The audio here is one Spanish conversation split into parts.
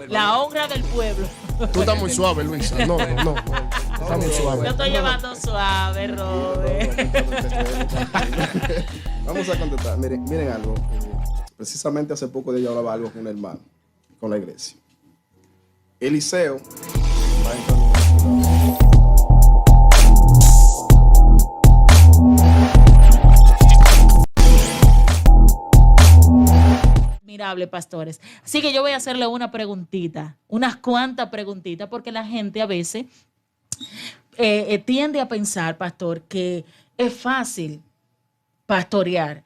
La honra del pueblo. Tú estás muy suave, Luisa. No. Estás muy suave. Yo estoy llevando suave, Robert. Vamos a contestar. Miren algo. Precisamente hace poco de yo hablaba algo con un hermano, con la iglesia. Eliseo va entrando en una ciudad. Admirable, pastores. Así que yo voy a hacerle una preguntita, unas cuantas preguntitas, porque la gente a veces tiende a pensar, pastor, que es fácil pastorear.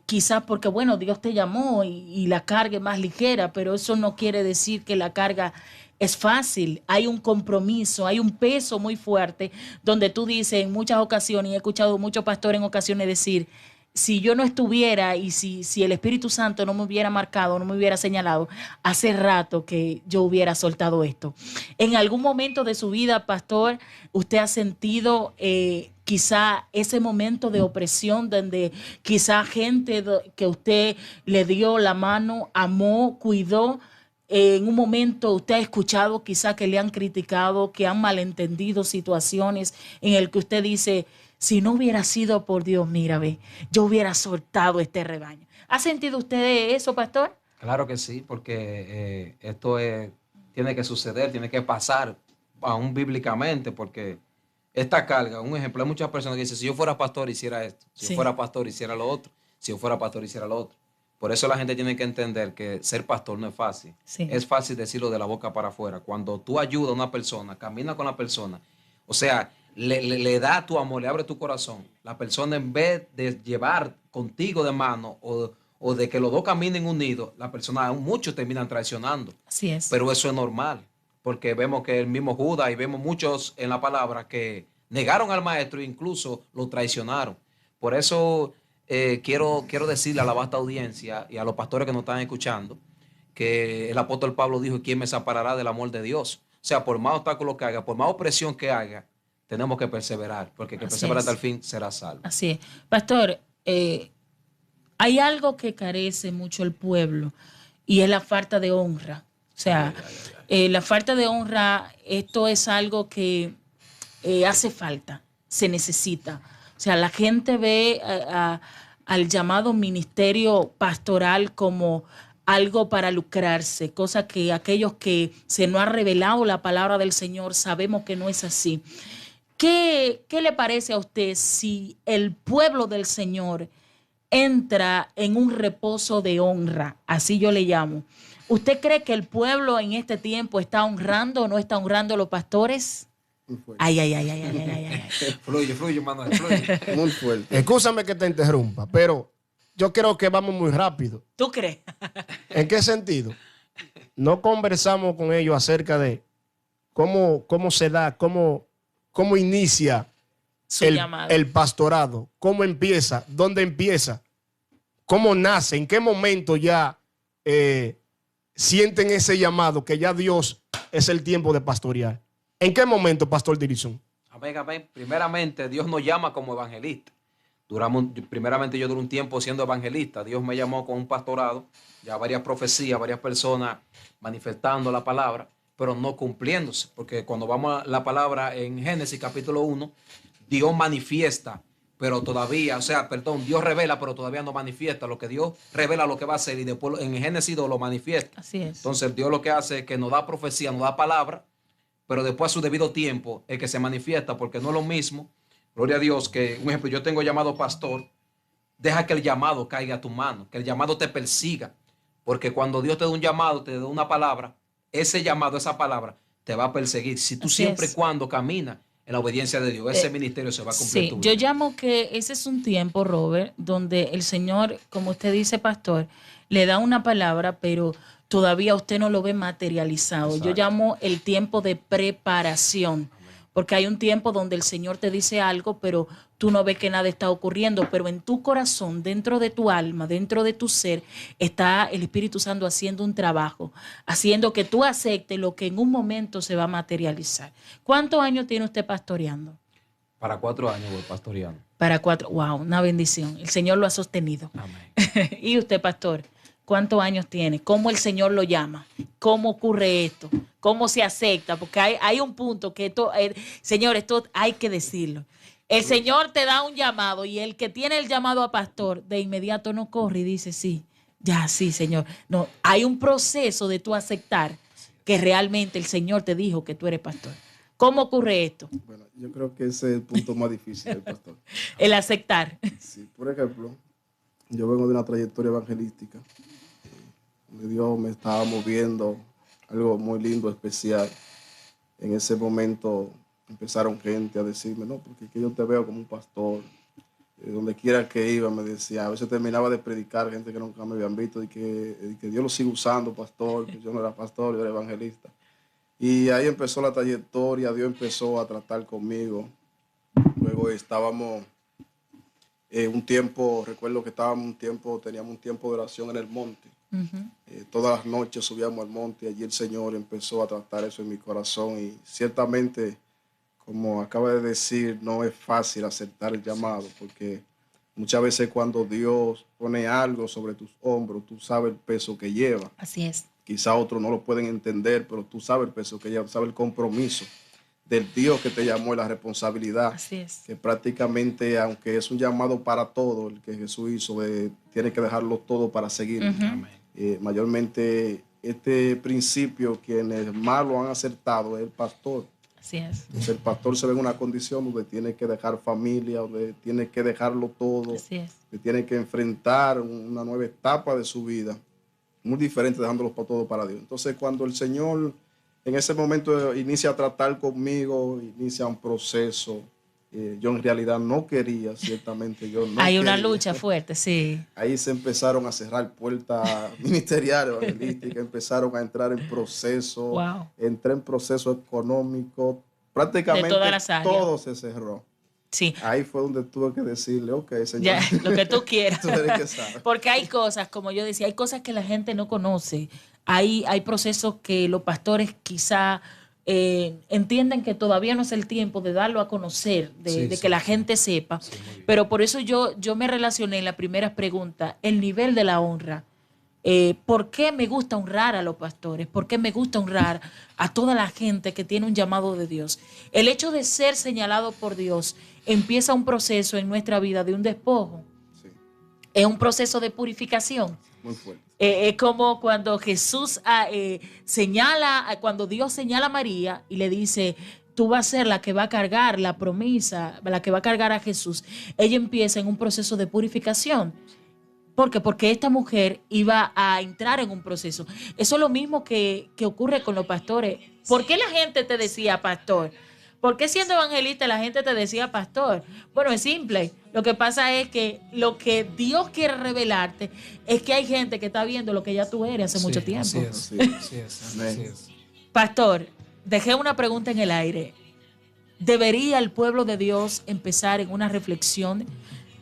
Quizás porque, bueno, Dios te llamó y la carga es más ligera, pero eso no quiere decir que la carga es fácil. Hay un compromiso, hay un peso muy fuerte donde tú dices en muchas ocasiones, y he escuchado muchos pastores en ocasiones decir, si yo no estuviera y si el Espíritu Santo no me hubiera marcado, no me hubiera señalado, hace rato que yo hubiera soltado esto. En algún momento de su vida, pastor, usted ha sentido quizá ese momento de opresión donde quizá gente que usted le dio la mano, amó, cuidó. En un momento usted ha escuchado quizá que le han criticado, que han malentendido situaciones en el que usted dice, si no hubiera sido por Dios, mira, ve, yo hubiera soltado este rebaño. ¿Ha sentido usted eso, pastor? Claro que sí, porque tiene que suceder, tiene que pasar, aún bíblicamente, porque esta carga, un ejemplo, hay muchas personas que dicen, si yo fuera pastor hiciera esto, si yo fuera pastor hiciera lo otro, si yo fuera pastor hiciera lo otro. Por eso la gente tiene que entender que ser pastor no es fácil. Sí. Es fácil decirlo de la boca para afuera. Cuando tú ayudas a una persona, caminas con la persona, o sea, le da tu amor, le abre tu corazón. La persona, en vez de llevar contigo de mano o de que los dos caminen unidos, la persona, muchos terminan traicionando. Así es. Pero eso es normal, porque vemos que el mismo Judas y vemos muchos en la palabra que negaron al maestro e incluso lo traicionaron. Por eso quiero decirle a la vasta audiencia y a los pastores que nos están escuchando que el apóstol Pablo dijo, ¿quién me separará del amor de Dios? O sea, por más obstáculos que haga, por más opresión que haga, tenemos que perseverar, porque el que persevera hasta el fin será salvo. Así es. Pastor, hay algo que carece mucho el pueblo y es la falta de honra. O sea, la falta de honra, esto es algo que hace falta, se necesita. O sea, la gente ve al llamado ministerio pastoral como algo para lucrarse, cosa que aquellos que se nos ha revelado la palabra del Señor sabemos que no es así. ¿Qué le parece a usted si el pueblo del Señor entra en un reposo de honra? Así yo le llamo. ¿Usted cree que el pueblo en este tiempo está honrando o no está honrando a los pastores? Ay. Fluye, Manuel, fluye. Muy fuerte. Escúchame que te interrumpa, pero yo creo que vamos muy rápido. ¿Tú crees? ¿En qué sentido? No conversamos con ellos acerca de cómo se da, cómo inicia el pastorado, cómo empieza, dónde empieza, cómo nace, en qué momento ya sienten ese llamado que ya Dios es el tiempo de pastorear. ¿En qué momento, Pastor Dirizón? Amén. Primeramente, Dios nos llama como evangelista. Primeramente, yo duré un tiempo siendo evangelista. Dios me llamó con un pastorado, ya varias profecías, varias personas manifestando la palabra, pero no cumpliéndose. Porque cuando vamos a la palabra en Génesis capítulo 1, Dios manifiesta, pero todavía, Dios revela, pero todavía no manifiesta. Lo que Dios revela lo que va a hacer y después en Génesis 2 lo manifiesta. Así es. Entonces, Dios lo que hace es que nos da profecía, nos da palabra, pero después a su debido tiempo es que se manifiesta, porque no es lo mismo, gloria a Dios, que, un ejemplo, yo tengo llamado pastor, deja que el llamado caiga a tu mano, que el llamado te persiga, porque cuando Dios te da un llamado, te da una palabra, ese llamado, esa palabra, te va a perseguir. Si tú siempre y cuando caminas en la obediencia de Dios, ese ministerio se va a cumplir. Sí, yo llamo que ese es un tiempo, Robert, donde el Señor, como usted dice, pastor, le da una palabra, pero todavía usted no lo ve materializado. Exacto. Yo llamo el tiempo de preparación, porque hay un tiempo donde el Señor te dice algo, pero tú no ves que nada está ocurriendo, pero en tu corazón, dentro de tu alma, dentro de tu ser, está el Espíritu Santo haciendo un trabajo, haciendo que tú aceptes lo que en un momento se va a materializar. ¿Cuántos años tiene usted pastoreando? Para 4 años voy pastoreando. Para 4, wow, una bendición. El Señor lo ha sostenido. Amén. ¿Y usted, pastor? ¿Cuántos años tiene? ¿Cómo el Señor lo llama? ¿Cómo ocurre esto? ¿Cómo se acepta? Porque hay un punto que esto, Señor, esto hay que decirlo. El Señor te da un llamado y el que tiene el llamado a pastor, de inmediato no corre y dice, sí, ya, sí, Señor. No, hay un proceso de tú aceptar que realmente el Señor te dijo que tú eres pastor. ¿Cómo ocurre esto? Bueno, yo creo que ese es el punto más difícil del pastor. El aceptar. Sí, por ejemplo, yo vengo de una trayectoria evangelística, donde Dios me estaba moviendo algo muy lindo, especial. En ese momento empezaron gente a decirme, no, porque yo te veo como un pastor. Donde quiera que iba me decía, a veces terminaba de predicar, gente que nunca me habían visto, y que Dios lo sigue usando, pastor, que yo no era pastor, yo era evangelista. Y ahí empezó la trayectoria, Dios empezó a tratar conmigo. Luego estábamos un tiempo, recuerdo que teníamos un tiempo de oración en el monte. Todas las noches subíamos al monte y allí el Señor empezó a tratar eso en mi corazón. Y ciertamente, como acaba de decir, no es fácil aceptar el llamado, porque muchas veces cuando Dios pone algo sobre tus hombros, tú sabes el peso que lleva. Así es. Quizá otros no lo pueden entender, pero tú sabes el peso que lleva, sabes el compromiso del Dios que te llamó y la responsabilidad. Así es. Que prácticamente, aunque es un llamado para todo, el que Jesús hizo, tiene que dejarlo todo para seguir. Mayormente, este principio, quienes más lo han acertado es el pastor. Así es. Entonces, el pastor se ve en una condición donde tiene que dejar familia, donde tiene que dejarlo todo, Así es. que tiene que enfrentar una nueva etapa de su vida, muy diferente, dejándolo todo para Dios. Entonces, cuando el Señor en ese momento inicia a tratar conmigo, inicia un proceso, yo en realidad no quería, ciertamente yo no Hay quería. una lucha fuerte, sí. Ahí se empezaron a cerrar puertas ministeriales, evangelísticas, empezaron a entrar en proceso. Wow. Entré en proceso económico, prácticamente de todas las áreas. Todo se cerró. Sí. Ahí fue donde tuve que decirle, ok, Señor. Ya, lo que tú quieras. Tú eres que sabes. Porque hay cosas, como yo decía, hay cosas que la gente no conoce. Hay procesos que los pastores quizá entienden que todavía no es el tiempo de darlo a conocer, de que la gente sepa. Sí, pero por eso yo me relacioné en la primera pregunta, el nivel de la honra. ¿Por qué me gusta honrar a los pastores? ¿Por qué me gusta honrar a toda la gente que tiene un llamado de Dios? El hecho de ser señalado por Dios empieza un proceso en nuestra vida de un despojo. Sí. Es un proceso de purificación. Muy fuerte. Es como cuando Jesús cuando Dios señala a María y le dice, tú vas a ser la que va a cargar la promesa, la que va a cargar a Jesús. Ella empieza en un proceso de purificación. ¿Por qué? Porque esta mujer iba a entrar en un proceso. Eso es lo mismo que ocurre con los pastores. ¿Por qué la gente te decía pastor? ¿Por qué siendo evangelista la gente te decía pastor? Bueno, es simple. Lo que pasa es que lo que Dios quiere revelarte es que hay gente que está viendo lo que ya tú eres hace mucho tiempo. Así es. Pastor, dejé una pregunta en el aire. ¿Debería el pueblo de Dios empezar en una reflexión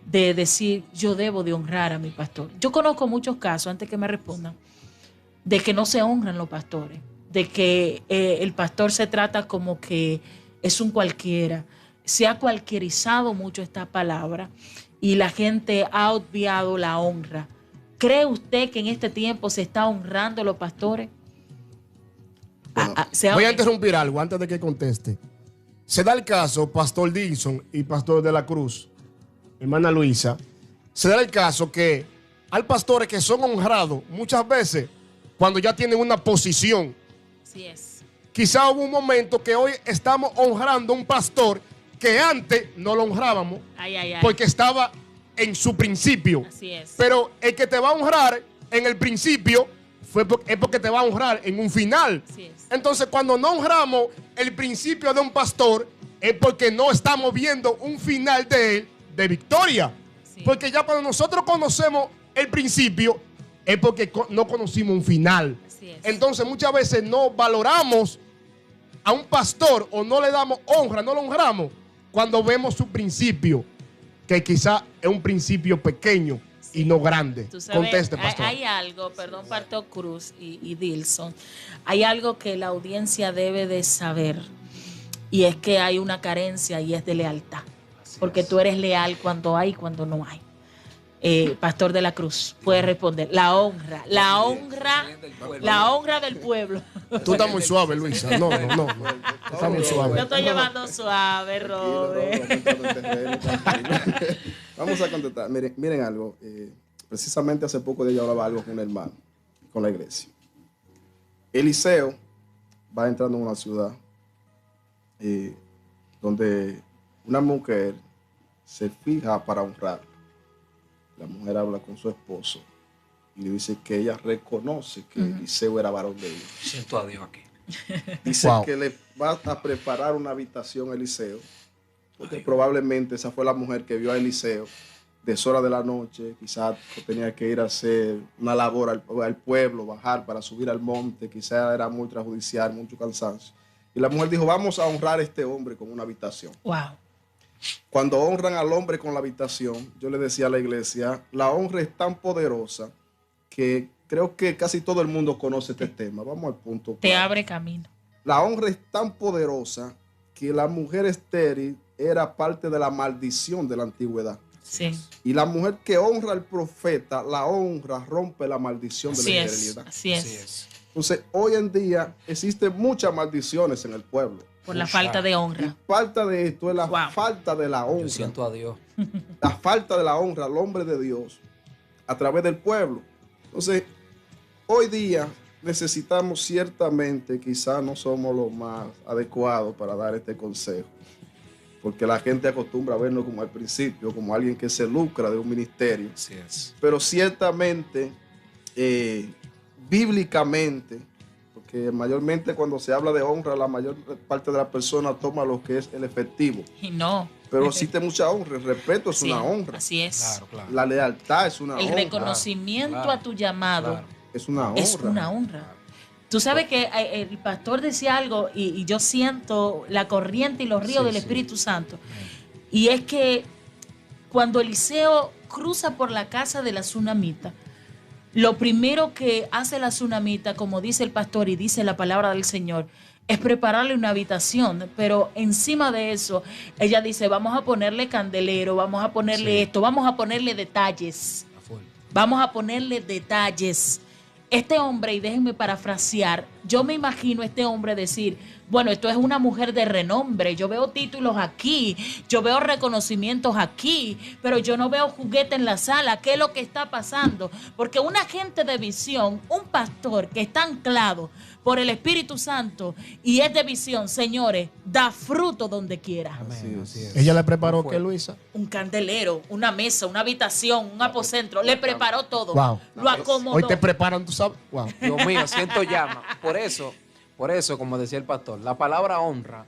de decir, yo debo de honrar a mi pastor? Yo conozco muchos casos, antes que me respondan, de que no se honran los pastores, de que el pastor se trata como que es un cualquiera. Se ha cualquierizado mucho esta palabra y la gente ha obviado la honra. ¿Cree usted que en este tiempo se está honrando a los pastores? Bueno, voy a interrumpir algo antes de que conteste. Se da el caso, Pastor Dilson y Pastor de la Cruz, hermana Luisa, se da el caso que hay pastores que son honrados muchas veces cuando ya tienen una posición. Así es. Quizá hubo un momento que hoy estamos honrando a un pastor que antes no lo honrábamos porque estaba en su principio. Así es. Pero el que te va a honrar en el principio es porque te va a honrar en un final. Así es. Entonces, cuando no honramos el principio de un pastor, es porque no estamos viendo un final de él de victoria. Sí. Porque ya cuando nosotros conocemos el principio, es porque no conocimos un final. Así es. Entonces, muchas veces no valoramos a un pastor o no le damos honra, no lo honramos cuando vemos su principio, que quizá es un principio pequeño y no grande. Tú sabes, conteste, pastor. Hay algo, perdón, Pastor Cruz y Dilson, hay algo que la audiencia debe de saber, y es que hay una carencia y es de lealtad. Porque tú eres leal cuando hay y cuando no hay. Pastor de la Cruz, puede responder. La honra del pueblo. Tú estás muy suave, Luisa. No. Estás muy suave. Yo estoy llevando suave, Robert. Vamos a contestar. Miren algo. Precisamente hace poco de ella hablaba algo con un hermano, con la iglesia. Eliseo va entrando en una ciudad donde una mujer se fija para honrar. La mujer habla con su esposo y le dice que ella reconoce que Eliseo era varón de Dios. Siento a Dios aquí. Dice que le va a preparar una habitación a Eliseo, porque probablemente esa fue la mujer que vio a Eliseo deshora de la noche, quizás tenía que ir a hacer una labor al pueblo, bajar para subir al monte, quizás era muy trasjudicial, mucho cansancio. Y la mujer dijo, vamos a honrar a este hombre con una habitación. Wow. Cuando honran al hombre con la habitación, yo le decía a la iglesia, la honra es tan poderosa que creo que casi todo el mundo conoce este tema. Vamos al punto. Te abre camino. La honra es tan poderosa que la mujer estéril era parte de la maldición de la antigüedad. Sí. Y la mujer que honra al profeta, la honra rompe la maldición de la esterilidad. Así es. Entonces, hoy en día existen muchas maldiciones en el pueblo. Por la falta de honra. Y falta de esto es la falta de la honra. Yo siento a Dios. La falta de la honra al hombre de Dios a través del pueblo. Entonces, hoy día necesitamos ciertamente, quizás no somos los más adecuados para dar este consejo, porque la gente acostumbra a vernos como al principio, como alguien que se lucra de un ministerio. Así es. Pero ciertamente, bíblicamente, porque mayormente cuando se habla de honra, la mayor parte de las personas toma lo que es el efectivo. Y no. Pero existe mucha honra, el respeto es una honra. Así es. Claro. La lealtad es una honra. El reconocimiento a tu llamado es una honra. Es una honra. Tú sabes que el pastor decía algo y yo siento la corriente y los ríos del Espíritu Santo. Y es que cuando Eliseo cruza por la casa de la tsunamita, lo primero que hace la tsunamita, como dice el pastor y dice la palabra del Señor, es prepararle una habitación, pero encima de eso, ella dice, vamos a ponerle candelero, vamos a ponerle esto, vamos a ponerle detalles. Vamos a ponerle detalles. Este hombre, y déjenme parafrasear, yo me imagino a este hombre decir, bueno, esto es una mujer de renombre, yo veo títulos aquí, yo veo reconocimientos aquí, pero yo no veo juguete en la sala. ¿Qué es lo que está pasando? Porque una gente de visión, un pastor que está anclado por el Espíritu Santo y es de visión, señores, da fruto donde quiera. Así es. ¿Ella le preparó qué, Luisa? Un candelero, una mesa, una habitación, un aposento, le preparó todo. Wow. Lo acomodó. Hoy te preparan, tú sabes. Wow. Dios mío, siento llama. Por eso, como decía el pastor, la palabra honra,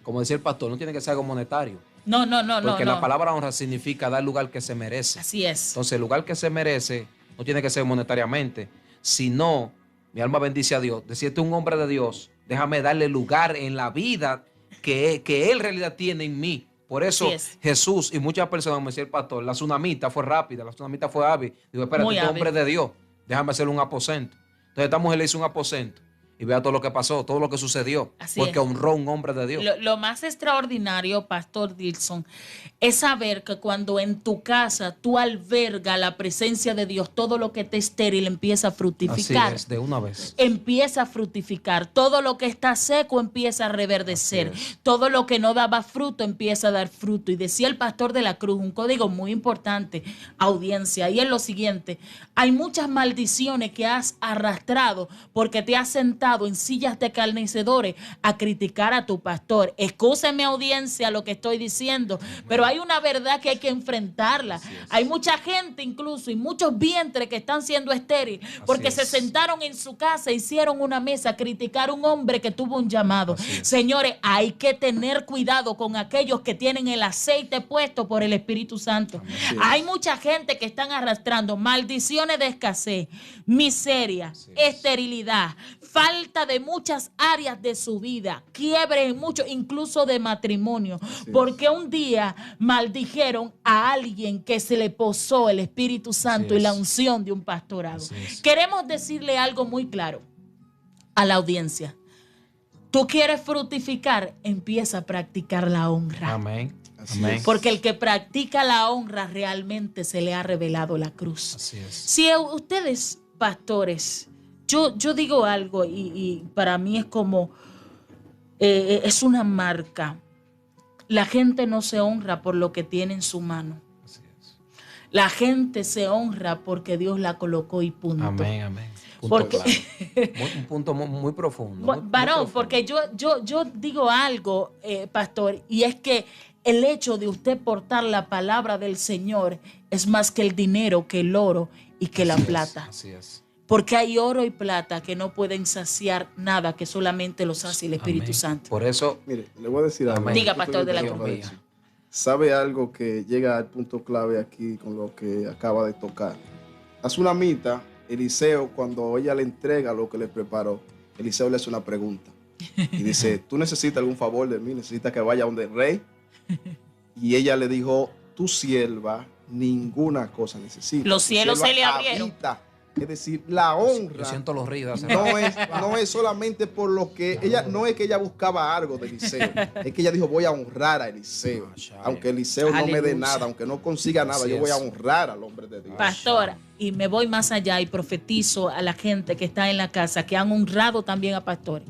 como decía el pastor, no tiene que ser algo monetario. No. Porque la palabra honra significa dar lugar que se merece. Así es. Entonces, el lugar que se merece no tiene que ser monetariamente, sino, mi alma bendice a Dios, decirte un hombre de Dios, déjame darle lugar en la vida que Él en realidad tiene en mí. Por eso Jesús y muchas personas, como decía el pastor, la tsunamita fue rápida, la tsunamita fue hábil. Digo, espérate, este hombre de Dios, déjame hacerle un aposento. Entonces esta mujer le hizo un aposento. Y vea todo lo que pasó, todo lo que sucedió. Porque honró a un hombre de Dios. Lo más extraordinario, Pastor Dilson, es saber que cuando en tu casa tú albergas la presencia de Dios, todo lo que te estéril empieza a fructificar. Así es, de una vez. Empieza a fructificar. Todo lo que está seco empieza a reverdecer. Todo lo que no daba fruto empieza a dar fruto. Y decía el Pastor de la Cruz, un código muy importante, audiencia, y es lo siguiente: hay muchas maldiciones que has arrastrado porque te has sentado en sillas de carnecedores a criticar a tu pastor. Excúsenme, audiencia, lo que estoy diciendo, pero hay una verdad que hay que enfrentarla. Hay mucha gente incluso y muchos vientres que están siendo estériles porque se sentaron en su casa, hicieron una mesa, criticar a un hombre que tuvo un llamado. Señores, hay que tener cuidado con aquellos que tienen el aceite puesto por el Espíritu Santo. Hay mucha gente que están arrastrando maldiciones de escasez, miseria, esterilidad, falta de muchas áreas de su vida, quiebre en muchos, incluso de matrimonio, porque un día maldijeron a alguien que se le posó el Espíritu Santo y la unción de un pastorado. Queremos decirle algo muy claro a la audiencia. Tú quieres fructificar, empieza a practicar la honra. Amén. Amén. Porque el que practica la honra realmente se le ha revelado la cruz. Así es. Si ustedes, pastores, yo digo algo y para mí es como, es una marca. La gente no se honra por lo que tiene en su mano. Así es. La gente se honra porque Dios la colocó y punto. Amén, amén. Porque, Un punto muy profundo. varón, muy profundo. porque yo digo algo, pastor, y es que el hecho de usted portar la palabra del Señor es más que el dinero, que el oro y que la plata. Así es. Porque hay oro y plata que no pueden saciar nada, que solamente lo sacia el Espíritu Amén. Santo. Por eso, Mire, le voy a decir algo. Amén. Diga, pastor de la Dios Cruz. mío. ¿Sabe algo que llega al punto clave aquí con lo que acaba de tocar? A Tsunamita, Eliseo, cuando ella le entrega lo que le preparó, Eliseo le hace una pregunta. Y dice, ¿tú necesitas algún favor de mí? ¿Necesitas que vaya donde el rey? Y ella le dijo, tu sierva ninguna cosa necesita. Los Tu cielos sierva se le abrieron. habita. Es decir, la honra yo siento los ríos. no es solamente por lo que ella, no es que ella buscaba algo de Eliseo, es que ella dijo, voy a honrar a Eliseo. Aunque Eliseo no me dé Aleluya. nada, aunque no consiga nada, Así yo voy a es. honrar al hombre de Dios. Pastora, y me voy más allá y profetizo a la gente que está en la casa que han honrado también a pastores.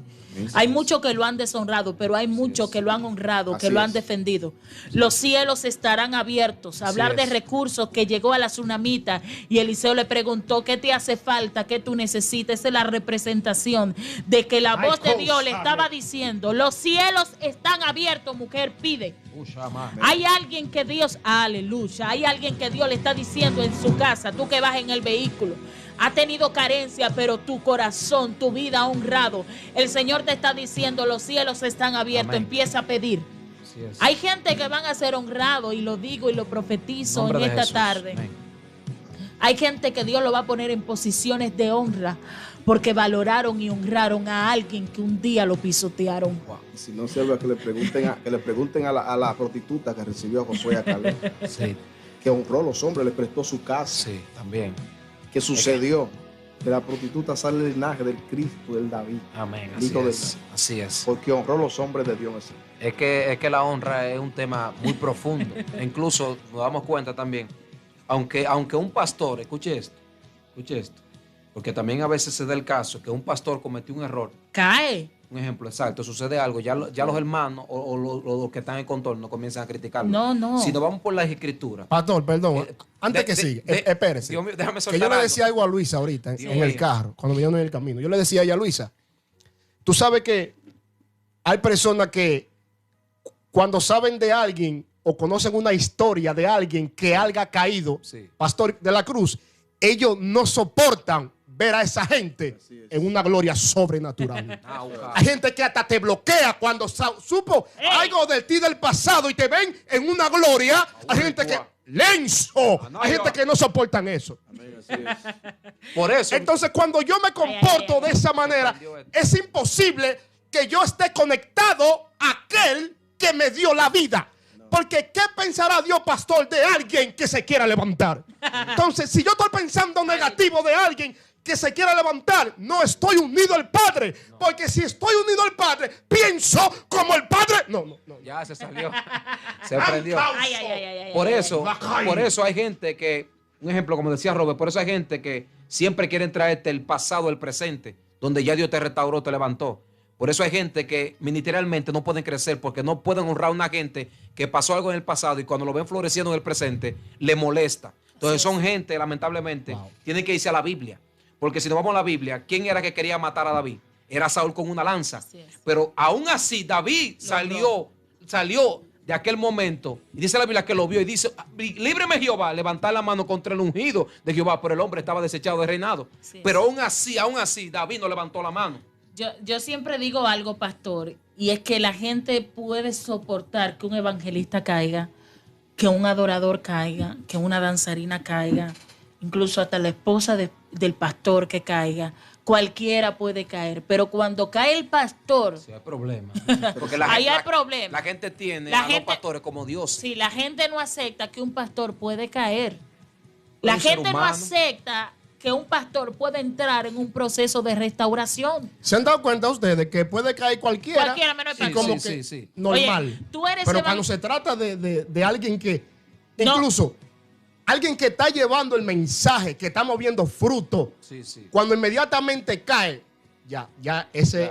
Hay muchos que lo han deshonrado, pero hay muchos que lo han honrado, que Así lo han es. defendido. Los cielos estarán abiertos. Hablar de es. recursos que llegó a la Tsunamita y Eliseo le preguntó, ¿qué te hace falta? ¿Qué tú necesitas? Esa es la representación de que la voz de Dios le estaba diciendo, los cielos están abiertos, mujer, pide. Hay alguien que Dios, aleluya, hay alguien que Dios le está diciendo en su casa, tú que vas en el vehículo, ha tenido carencia, pero tu corazón, tu vida ha honrado. El Señor te está diciendo, los cielos están abiertos, Amén. empieza a pedir. Así es. Hay gente que van a ser honrados, y lo digo y lo profetizo Nombre en de esta Jesús. tarde. Amén. Hay gente que Dios lo va a poner en posiciones de honra porque valoraron y honraron a alguien que un día lo pisotearon. Y si no sirve, que le pregunten a la prostituta que recibió a Josué y a Caleb, Sí, que honró a los hombres, le prestó su casa. sí, también. ¿Qué sucedió? Que la prostituta sale del linaje del Cristo, del David, Amén. el Así hijo de es. David, Así es. porque honró a los hombres de Dios. Es que la honra es un tema muy profundo. E incluso nos damos cuenta también, aunque un pastor, escuche esto, porque también a veces se da el caso que un pastor cometió un error. Cae. Un ejemplo, exacto, sucede algo, ya los hermanos o los que están en el contorno comienzan a criticarlo. No. Si nos vamos por las escrituras. Pastor, perdón. Antes que siga, espérese. Dios mío, déjame Que soltar yo le algo. decía algo a Luisa ahorita Dios en el mío. carro, cuando me iban en el camino. Yo le decía a ella, Luisa, tú sabes que hay personas que cuando saben de alguien o conocen una historia de alguien que haya caído, Sí. Pastor de la Cruz, ellos no soportan ver a esa gente en una gloria sobrenatural. Hay gente que hasta te bloquea cuando supo algo de ti del pasado y te ven en una gloria. Hay gente que lenzo. Hay gente que no soportan eso. Por eso. Entonces, cuando yo me comporto de esa manera, es imposible que yo esté conectado a aquel que me dio la vida. Porque ¿qué pensará Dios, pastor, de alguien que se quiera levantar? Entonces, si yo estoy pensando negativo de alguien que se quiera levantar, no estoy unido al Padre. Porque si estoy unido al Padre, pienso como el Padre. No. Ya se salió. Se prendió. Ay. Por eso hay gente que, un ejemplo, como decía Robert, por eso hay gente que siempre quieren traerte el pasado, el presente, donde ya Dios te restauró, te levantó. Por eso hay gente que ministerialmente no pueden crecer porque no pueden honrar a una gente que pasó algo en el pasado y cuando lo ven floreciendo en el presente, le molesta. Entonces son gente, lamentablemente, tienen que irse a la Biblia. Porque si nos vamos a la Biblia, ¿quién era que quería matar a David? Era Saúl con una lanza. Pero aún así, David salió de aquel momento. Y dice la Biblia que lo vio y dice, líbreme Jehová, levantar la mano contra el ungido de Jehová. Pero el hombre estaba desechado de reinado. Pero aún así, David no levantó la mano. Yo siempre digo algo, pastor, y es que la gente puede soportar que un evangelista caiga, que un adorador caiga, que una danzarina caiga, incluso hasta la esposa del pastor que caiga. Cualquiera puede caer, pero cuando cae el pastor, Sí, hay problema. Porque ahí hay problema. La gente tiene La a gente- los pastores como dioses. si la gente no acepta que un pastor puede caer, Pero la un ser gente no humano. acepta que un pastor puede entrar en un proceso de restauración. ¿Se han dado cuenta ustedes que puede caer cualquiera? Cualquiera menos el y pastor. como que normal. Oye, tú eres pero cuando se trata de alguien que, No. incluso, alguien que está llevando el mensaje, que está moviendo fruto, cuando inmediatamente cae, ese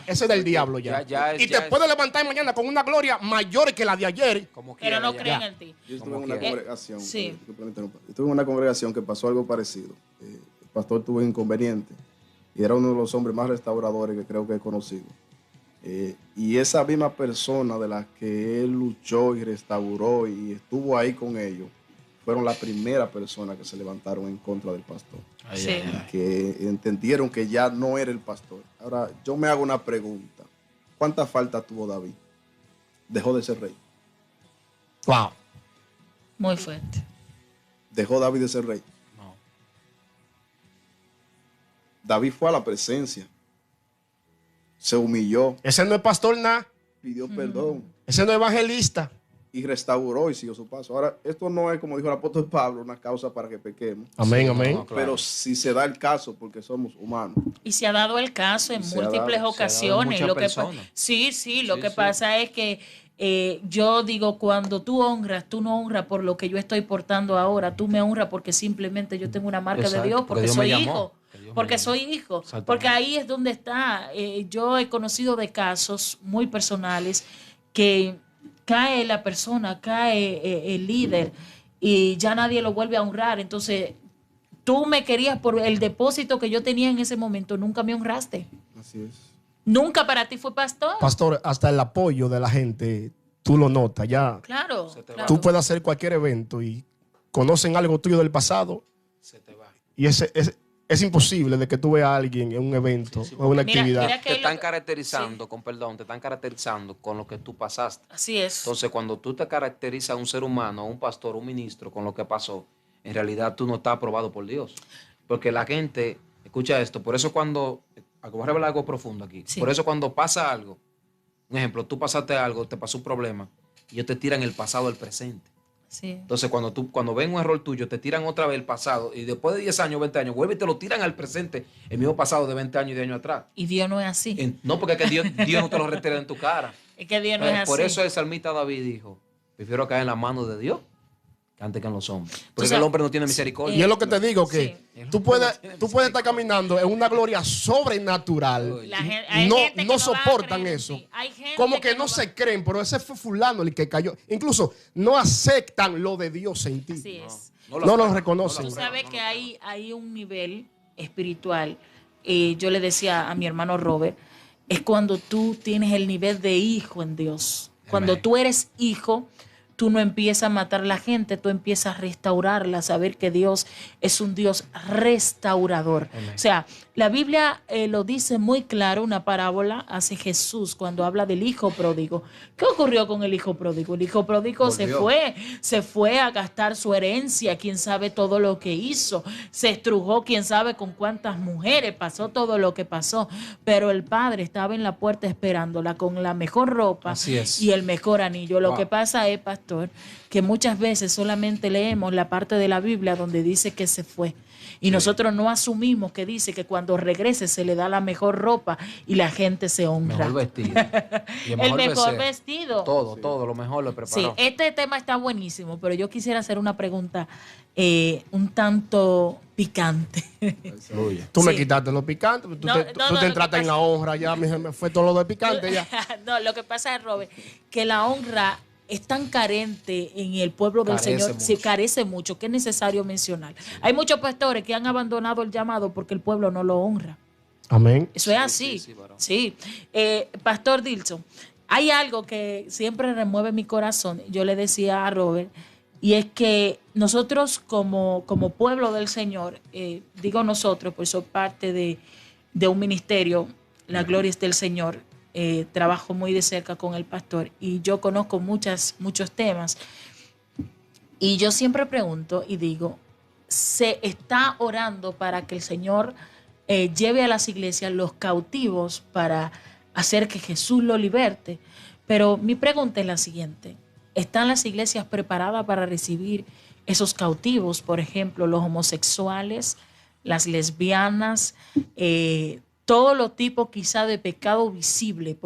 es del diablo ya. Y te puede levantar mañana con una gloria mayor que la de ayer. Pero no creen en ti. Yo estuve en una congregación. Estuve en una congregación que pasó algo parecido. El pastor tuvo un inconveniente y era uno de los hombres más restauradores que creo que he conocido. Y esa misma persona de la que él luchó y restauró y estuvo ahí con ellos, fueron la primera persona que se levantaron en contra del pastor. Que entendieron que ya no era el pastor. Ahora, yo me hago una pregunta. ¿Cuánta falta tuvo David? Dejó de ser rey. Wow. Muy fuerte. ¿Dejó David de ser rey? No. David fue a la presencia. Se humilló. Ese no es pastor nada. Pidió perdón. Ese no es evangelista. Y restauró y siguió su paso. Ahora, esto no es, como dijo el apóstol Pablo, una causa para que pequemos. Amén, Sí, amén. no, claro. Pero si se da el caso, porque somos humanos. Y se ha dado el caso en Se ha múltiples dado ocasiones. muchas Lo que personas. lo que pasa es que yo digo, cuando tú honras, tú no honras por lo que yo estoy portando ahora, tú me honras porque simplemente yo tengo una marca Exacto, de Dios, porque porque Dios me soy llamó, hijo. que Dios me Porque llamó. soy hijo. Exactamente. Porque ahí es donde está. Yo he conocido de casos muy personales que cae la persona, cae el líder y ya nadie lo vuelve a honrar. Entonces, tú me querías por el depósito que yo tenía en ese momento, nunca me honraste. Así es. Nunca para ti fue pastor. Pastor, hasta el apoyo de la gente, tú lo notas. Ya Claro, Se te va. claro. tú puedes hacer cualquier evento y conocen algo tuyo del pasado Se te va. y es imposible de que tú veas a alguien en un evento o en una Mira, actividad. mira que Te lo están que- caracterizando, con perdón, te están caracterizando con lo que tú pasaste. Así es. Entonces, cuando tú te caracterizas a un ser humano, a un pastor, un ministro, con lo que pasó, en realidad tú no estás aprobado por Dios. Porque la gente, escucha esto, por eso cuando, voy a revelar algo profundo aquí, Sí. por eso cuando pasa algo, un ejemplo, tú pasaste algo, te pasó un problema, y ellos te tiran el pasado al presente. Sí. Entonces, cuando ven un error tuyo, te tiran otra vez el pasado, y después de 10 años, 20 años, vuelven y te lo tiran al presente, el mismo pasado de 20 años y de años atrás. Y Dios no es así. No, porque es que Dios no te lo retira en tu cara. Es que Dios no es así. Por eso el salmista David dijo, prefiero caer en las manos de Dios que antes que en los hombres. Porque sabes, el hombre no tiene misericordia. Y es lo que te digo, que Sí. tú puedes estar caminando en una gloria sobrenatural. Hay No, gente que no va a soportan creer en eso. ti. Hay gente Como que no va- se creen, pero ese fue fulano el que cayó. Incluso no aceptan lo de Dios en ti. Así es. No lo aprueban, reconocen. Tú aprueban, sabes no que lo aprueban. hay un nivel espiritual. Yo le decía a mi hermano Robert, es cuando tú tienes el nivel de hijo en Dios. Cuando Amén. tú eres hijo, tú no empiezas a matar a la gente, tú empiezas a restaurarla, a saber que Dios es un Dios restaurador. Amén. O sea, la Biblia lo dice muy claro, una parábola hace Jesús cuando habla del hijo pródigo. ¿Qué ocurrió con el hijo pródigo? El hijo pródigo Volvió. se fue a gastar su herencia, quién sabe todo lo que hizo, se estrujó quién sabe con cuántas mujeres, pasó todo lo que pasó, pero el padre estaba en la puerta esperándola con la mejor ropa Así es. y el mejor anillo. Lo Wow. que pasa es, pastor, que muchas veces solamente leemos la parte de la Biblia donde dice que se fue. Y nosotros no asumimos que dice que cuando regrese se le da la mejor ropa y la gente se honra. Mejor vestido. Y El mejor becerro. vestido. Todo, lo mejor lo Sí, preparó. este tema está buenísimo, pero yo quisiera hacer una pregunta un tanto picante. Fluye. Tú me Sí. quitaste lo picante, tú No, te, no, tú no, te lo que entraste en pasa- la honra, ya me fue todo lo de picante ya. No, lo que pasa es, Robert, que la honra es tan carente en el pueblo del Carece Señor, sí, mucho. carece mucho, que es necesario mencionar. Hay muchos pastores que han abandonado el llamado porque el pueblo no lo honra. Amén. Eso es Sí, así. sí, varón. Sí. Pastor Dilson, hay algo que siempre remueve mi corazón. Yo le decía a Robert, y es que nosotros como pueblo del Señor, digo nosotros, pues soy parte de un ministerio, la gloria es del Señor. Trabajo muy de cerca con el pastor y yo conozco muchos temas. Y yo siempre pregunto y digo, ¿se está orando para que el Señor lleve a las iglesias los cautivos para hacer que Jesús lo liberte? Pero mi pregunta es la siguiente. ¿Están las iglesias preparadas para recibir esos cautivos? Por ejemplo, los homosexuales, las lesbianas, todos los tipos quizá de pecado visible,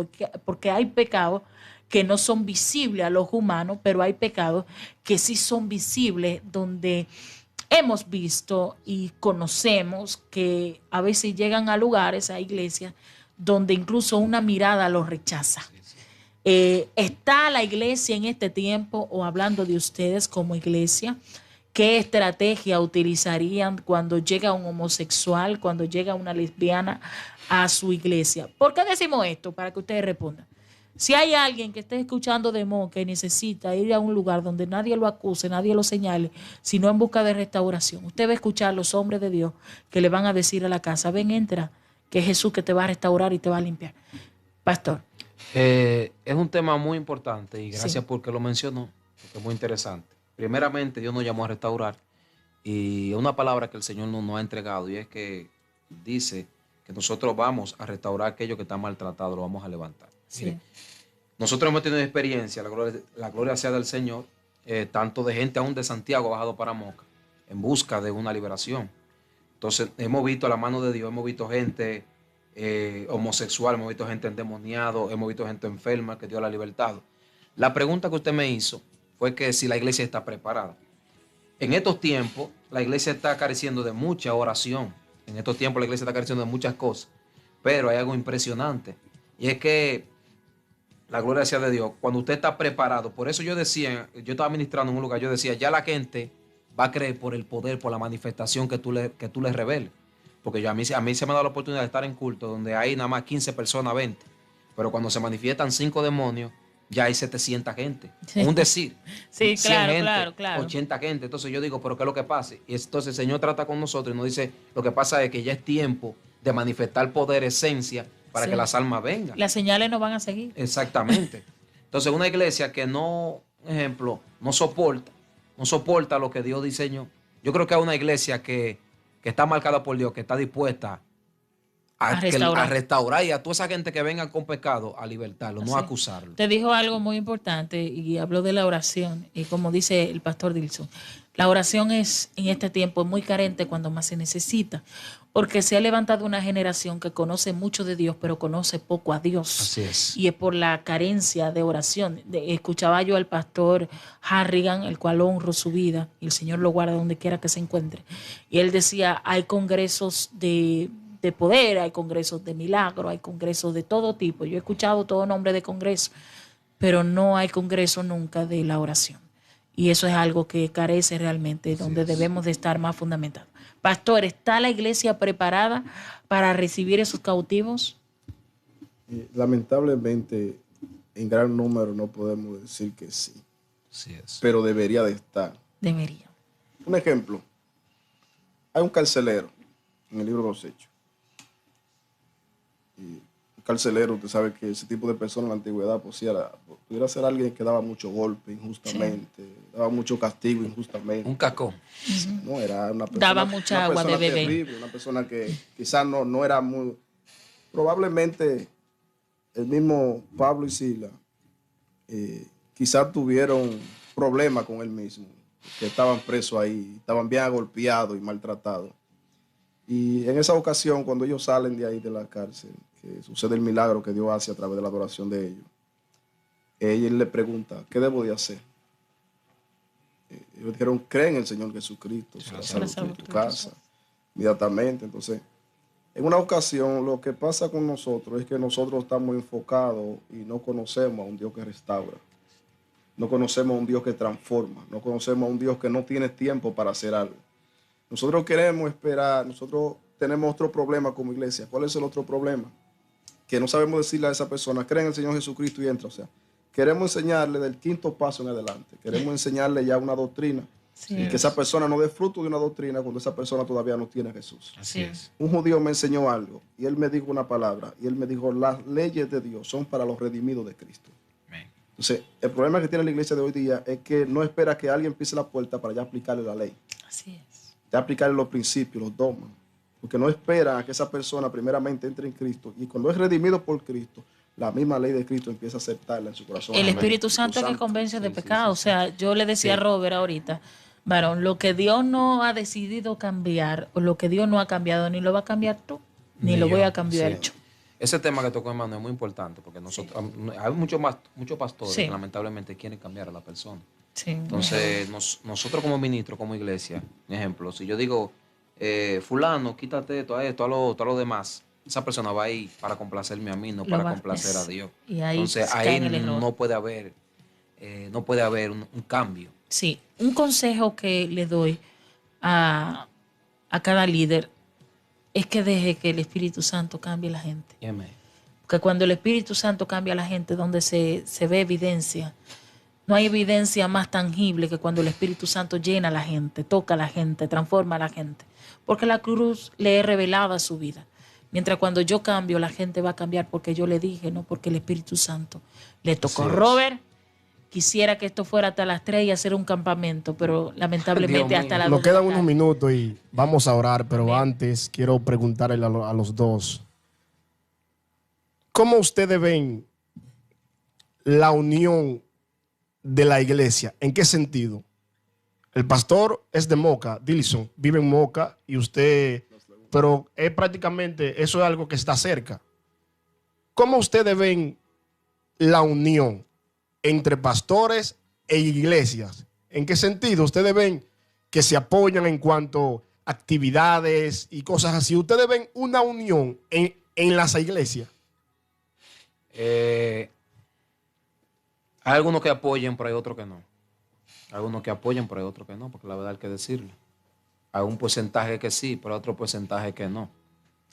porque hay pecados que no son visibles a los humanos, pero hay pecados que sí son visibles, donde hemos visto y conocemos que a veces llegan a lugares, a iglesias, donde incluso una mirada los rechaza. ¿Está la iglesia en este tiempo, o hablando de ustedes como iglesia, qué estrategia utilizarían cuando llega un homosexual, cuando llega una lesbiana a su iglesia? ¿Por qué decimos esto? Para que ustedes respondan. Si hay alguien que esté escuchando de Moca y necesita ir a un lugar donde nadie lo acuse, nadie lo señale, sino en busca de restauración, usted va a escuchar a los hombres de Dios que le van a decir a la casa: ven, entra, que es Jesús que te va a restaurar y te va a limpiar. Pastor. Es un tema muy importante y gracias porque lo mencionó, porque es muy interesante. Primeramente, Dios nos llamó a restaurar, y una palabra que el Señor nos ha entregado, y es que dice que nosotros vamos a restaurar aquello que está maltratado, lo vamos a levantar. Sí. Mire, nosotros hemos tenido experiencia, la gloria sea del Señor, tanto de gente aún de Santiago ha bajado para Moca en busca de una liberación. Entonces hemos visto la mano de Dios, hemos visto gente homosexual, hemos visto gente endemoniada, hemos visto gente enferma que Dios la ha libertado. La pregunta que usted me hizo fue que si la iglesia está preparada. En estos tiempos la iglesia está careciendo de mucha oración, en estos tiempos la iglesia está careciendo de muchas cosas, pero hay algo impresionante, y es que la gloria sea de Dios, cuando usted está preparado. Por eso yo decía, yo estaba ministrando en un lugar, yo decía, ya la gente va a creer por el poder, por la manifestación que tú le reveles. Porque a mí se me ha dado la oportunidad de estar en culto donde hay nada más 15 personas, 20. Pero cuando se manifiestan 5 demonios, ya hay 700 gente. Sí. Un decir. Sí, claro, claro. 80 gente. Entonces yo digo, ¿pero qué es lo que pasa? Y entonces el Señor trata con nosotros y nos dice, lo que pasa es que ya es tiempo de manifestar poder, esencia, para que las almas vengan. Las señales no van a seguir. Exactamente. Entonces una iglesia que no, ejemplo, no soporta lo que Dios diseñó. Yo creo que hay una iglesia que está marcada por Dios, que está dispuesta a restaurar y a toda esa gente que venga con pecado a libertarlo, no a acusarlo. Te dijo algo muy importante y habló de la oración, y como dice el pastor Dilson, la oración es en este tiempo muy carente cuando más se necesita, porque se ha levantado una generación que conoce mucho de Dios, pero conoce poco a Dios. Así es. Y es por la carencia de oración. Escuchaba yo al pastor Harrigan, el cual honro su vida, y el Señor lo guarda donde quiera que se encuentre. Y él decía, hay congresos de poder, hay congresos de milagro, hay congresos de todo tipo. Yo he escuchado todo nombre de congreso, pero no hay congreso nunca de la oración. Y eso es algo que carece realmente, donde debemos de estar más fundamentados. Pastor, ¿está la iglesia preparada para recibir esos cautivos? Lamentablemente, en gran número no podemos decir que sí. Así es. Pero debería de estar. Debería. Un ejemplo. Hay un carcelero en el libro de los Hechos. Y un carcelero, usted sabe que ese tipo de persona en la antigüedad pudiera ser alguien que daba mucho golpe injustamente, daba mucho castigo injustamente. Un cacón. No, era una persona, daba mucha agua de beber. Terrible, una persona que quizás no era muy... Probablemente el mismo Pablo y Sila quizás tuvieron problemas con él mismo, que estaban presos ahí, estaban bien agolpeados y maltratados. Y en esa ocasión, cuando ellos salen de ahí de la cárcel, que sucede el milagro que Dios hace a través de la adoración de ellos, él le pregunta, ¿qué debo de hacer? Ellos dijeron, cree en el Señor Jesucristo, será salvo tu casa, inmediatamente. Entonces, en una ocasión, lo que pasa con nosotros es que nosotros estamos enfocados y no conocemos a un Dios que restaura. No conocemos a un Dios que transforma. No conocemos a un Dios que no tiene tiempo para hacer algo. Nosotros queremos esperar, nosotros tenemos otro problema como iglesia. ¿Cuál es el otro problema? Que no sabemos decirle a esa persona, cree en el Señor Jesucristo y entra. O sea, queremos enseñarle del 5º paso en adelante. Queremos enseñarle ya una doctrina. Sí. Y que esa persona no dé fruto de una doctrina cuando esa persona todavía no tiene a Jesús. Así es. Un judío me enseñó algo y él me dijo una palabra. Y él me dijo, las leyes de Dios son para los redimidos de Cristo. Amén. Entonces, el problema que tiene la iglesia de hoy día es que no espera que alguien pise la puerta para ya aplicarle la ley. Así es. Ya aplicarle los principios, los dogmas. Porque no espera a que esa persona primeramente entre en Cristo. Y cuando es redimido por Cristo, la misma ley de Cristo empieza a aceptarla en su corazón. El Espíritu Santo es que convence de pecado. O sea, yo le decía a Robert ahorita, Varón, lo que Dios no ha decidido cambiar, o lo que Dios no ha cambiado, ni lo va a cambiar tú, ni lo voy a cambiar yo. Ese tema que tocó hermano es muy importante porque nosotros hay muchos pastores que lamentablemente quieren cambiar a la persona. Sí, entonces, nosotros como ministros, como iglesia, por ejemplo, si yo digo, fulano, quítate esto, a lo demás, esa persona va ahí para complacerme a mí, no para complacer a Dios. Y ahí entonces, ahí no puede haber, un cambio. Sí, un consejo que le doy a cada líder es que deje que el Espíritu Santo cambie a la gente. Amén. Porque cuando el Espíritu Santo cambia a la gente, donde se ve evidencia, no hay evidencia más tangible que cuando el Espíritu Santo llena a la gente, toca a la gente, transforma a la gente. Porque la cruz le es revelada a su vida. Mientras cuando yo cambio, la gente va a cambiar porque yo le dije, no porque el Espíritu Santo le tocó. Sí, Robert, quisiera que esto fuera hasta las 3 y hacer un campamento, pero lamentablemente hasta las 2. Nos quedan unos minutos y vamos a orar, pero antes quiero preguntarle a los dos. ¿Cómo ustedes ven la unión de la iglesia? ¿En qué sentido? El pastor es de Moca, Dilson, vive en Moca y usted, pero es prácticamente, eso es algo que está cerca. ¿Cómo ustedes ven la unión entre pastores e iglesias? ¿En qué sentido? Ustedes ven que se apoyan en cuanto a actividades y cosas así. ¿Ustedes ven una unión en las iglesias? Hay algunos que apoyen, pero hay otros que no. Hay algunos que apoyan, pero hay otros que no, porque la verdad hay que decirlo. Hay un porcentaje que sí, pero otro porcentaje que no.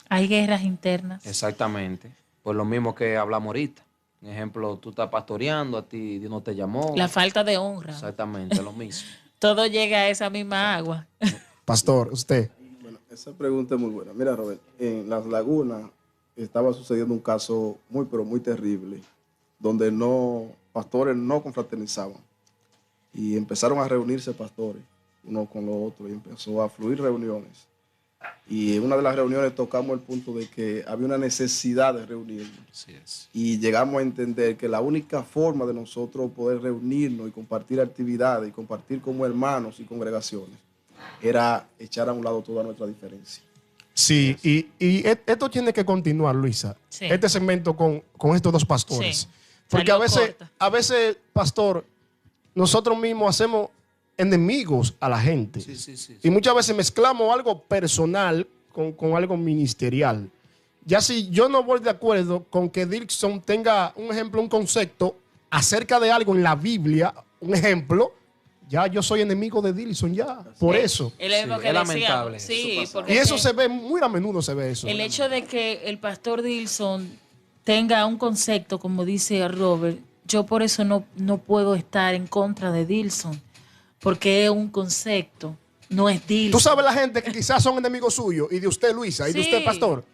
Hay guerras internas. Exactamente. Por lo mismo que hablamos ahorita. Por ejemplo, tú estás pastoreando, a ti Dios no te llamó. La falta de honra. Exactamente, lo mismo. Todo llega a esa misma agua. Pastor, usted. Bueno, esa pregunta es muy buena. Mira, Robert, en Las Lagunas estaba sucediendo un caso muy, pero muy terrible, donde pastores no confraternizaban. Y empezaron a reunirse pastores, uno con los otros, y empezó a fluir reuniones. Y en una de las reuniones tocamos el punto de que había una necesidad de reunirnos. Así es. Y llegamos a entender que la única forma de nosotros poder reunirnos y compartir actividades y compartir como hermanos y congregaciones era echar a un lado toda nuestra diferencia. Sí, y esto tiene que continuar, Luisa. Sí. Este segmento con estos dos pastores. Sí. Porque a veces, pastor, nosotros mismos hacemos enemigos a la gente. Sí. Y muchas veces mezclamos algo personal con algo ministerial. Ya si yo no voy de acuerdo con que Dilson tenga un ejemplo, un concepto acerca de algo en la Biblia, un ejemplo, ya yo soy enemigo de Dilson ya, por eso. Es lamentable. Sí, y eso se ve, muy a menudo se ve eso. El hecho de que el pastor Dilson tenga un concepto, como dice Robert, yo por eso no puedo estar en contra de Dilson, porque es un concepto, no es Dilson. Tú sabes la gente que quizás son enemigos suyos, y de usted, Luisa, y de usted, pastor.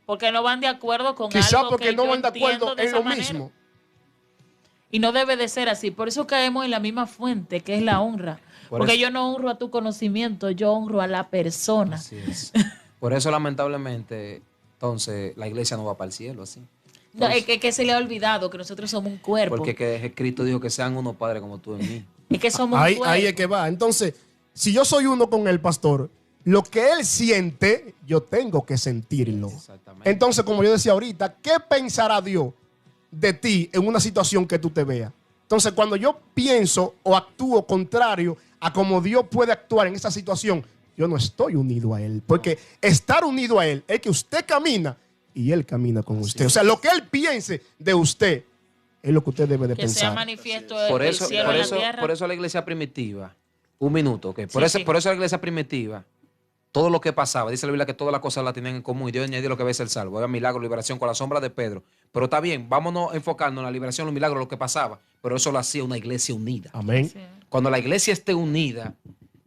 Porque no van de acuerdo con quizás algo porque que no yo van de acuerdo en lo manera. mismo. Y no debe de ser así. Por eso caemos en la misma fuente, que es la honra. Porque yo no honro a tu conocimiento, yo honro a la persona. Así es. Por eso, lamentablemente, entonces, la iglesia no va para el cielo, así. Entonces, no, es que se le ha olvidado que nosotros somos un cuerpo. Porque que Cristo dijo que sean uno, Padre, como tú en mí. Es que somos un cuerpo. Ahí es que va. Entonces, si yo soy uno con el pastor, lo que él siente, yo tengo que sentirlo. Exactamente. Entonces, como yo decía ahorita, ¿qué pensará Dios de ti en una situación que tú te veas? Entonces, cuando yo pienso o actúo contrario a como Dios puede actuar en esa situación, yo no estoy unido a Él. Porque estar unido a Él es que usted camina y Él camina con usted. O sea, lo que Él piense de usted es lo que usted debe de pensar. Que sea manifiesto por el cielo en la tierra. Por eso la iglesia primitiva, un minuto, ¿ok? Por eso la iglesia primitiva, todo lo que pasaba, dice la Biblia que todas las cosas las tenían en común y Dios añadió lo que ve es el salvo. Había milagro, liberación con la sombra de Pedro. Pero está bien, vámonos a enfocarnos en la liberación, los milagros, lo que pasaba. Pero eso lo hacía una iglesia unida. Amén. Sí. Cuando la iglesia esté unida,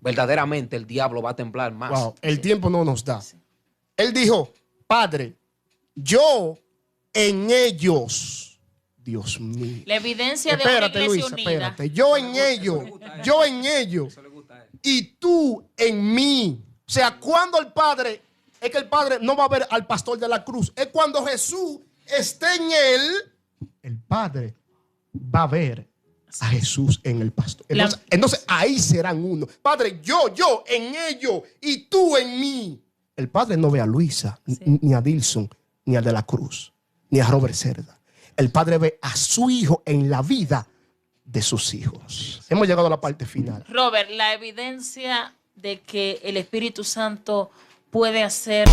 verdaderamente el diablo va a temblar más. Wow, el tiempo no nos da. Sí. Él dijo, Padre, yo en ellos, Dios mío. La evidencia de una iglesia Luisa, unida. Espérate, yo en ellos, y tú en mí. O sea, cuando el Padre, es que el Padre no va a ver al pastor de la cruz. Es cuando Jesús esté en él, el Padre va a ver a Jesús en el pastor. Entonces ahí serán uno. Padre, yo en ellos y tú en mí. El Padre no ve a Luisa, ni a Dilson, ni a De la Cruz, ni a Robert Cerda. El Padre ve a su Hijo en la vida de sus hijos. Hemos llegado a la parte final. Robert, la evidencia de que el Espíritu Santo puede hacer